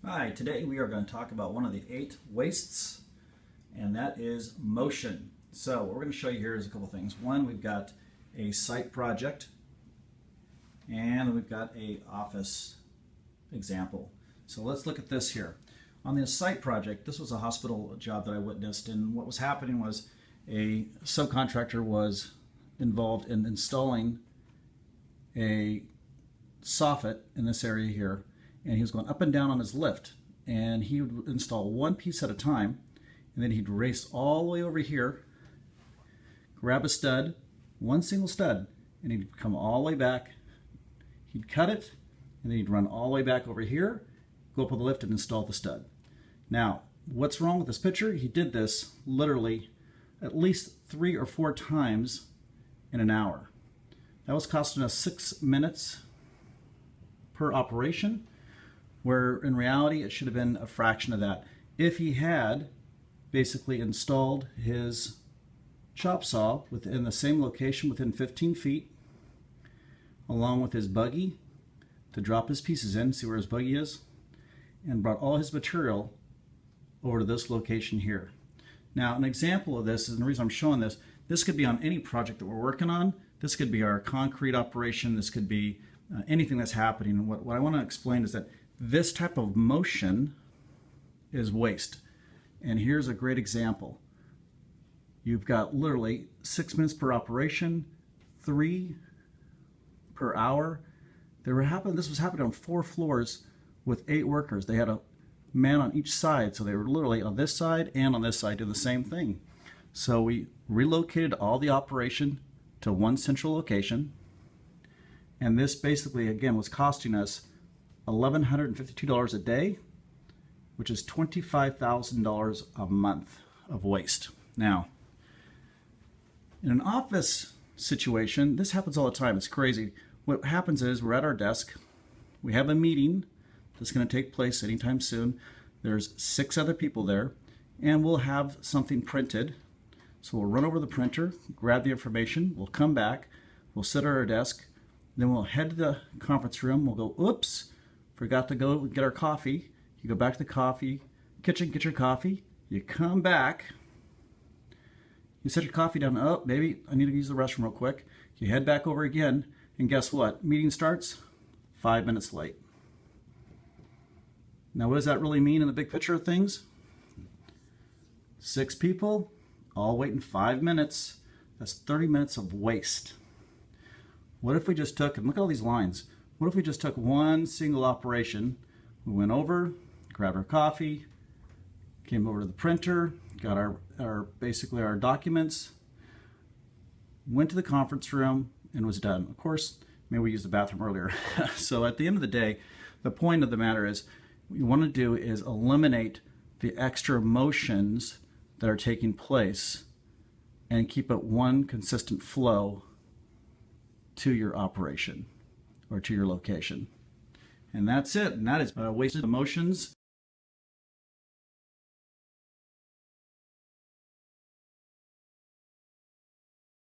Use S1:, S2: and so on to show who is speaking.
S1: Hi, today we are going to talk about one of the 8 wastes, and that is motion. So what we're going to show you here is a couple things. One, we've got a site project, and we've got a office example. So let's look at this here. On the site project, this was a hospital job that I witnessed, and what was happening was a subcontractor was involved in installing a soffit in this area here, and he was going up and down on his lift, and he would install one piece at a time, and then he'd race all the way over here, grab a stud, one single stud, and he'd come all the way back, he'd cut it, and then he'd run all the way back over here, go up on the lift and install the stud. Now, what's wrong with this picture? He did this literally at least 3 or 4 times in an hour. That was costing us 6 minutes per operation, where in reality it should have been a fraction of that. If he had basically installed his chop saw within the same location within 15 feet, along with his buggy to drop his pieces in, see where his buggy is, and brought all his material over to this location here. Now, an example of this, and the reason I'm showing this, this could be on any project that we're working on. This could be our concrete operation. This could be anything that's happening. And what I want to explain is that this type of motion is waste. And here's a great example. You've got literally 6 minutes per operation, 3 per hour. This was happening on 4 floors with 8 workers. They had a man on each side, so they were literally on this side and on this side doing the same thing. So we relocated all the operation to one central location, and this basically, again, was costing us $1,152 a day, which is $25,000 a month of waste. Now, in an office situation, this happens all the time. It's crazy. What happens is we're at our desk, we have a meeting that's going to take place anytime soon. There's 6 other people there, and we'll have something printed. So we'll run over the printer, grab the information, we'll come back, we'll sit at our desk, then we'll head to the conference room, we'll go, oops, forgot to go get our coffee. You go back to the coffee kitchen, get your coffee, you come back, you set your coffee down, oh, baby, I need to use the restroom real quick. You head back over again, and guess what? Meeting starts 5 minutes late. Now, what does that really mean in the big picture of things? 6 people, all waiting 5 minutes. That's 30 minutes of waste. What if we just took, and look at all these lines, what if we just took one single operation, we went over, grabbed our coffee, came over to the printer, got basically our documents, went to the conference room, and was done. Of course, maybe we used the bathroom earlier. So at the end of the day, the point of the matter is, what you want to do is eliminate the extra motions that are taking place and keep it one consistent flow to your operation or to your location. And that's it. And that is wasted emotions.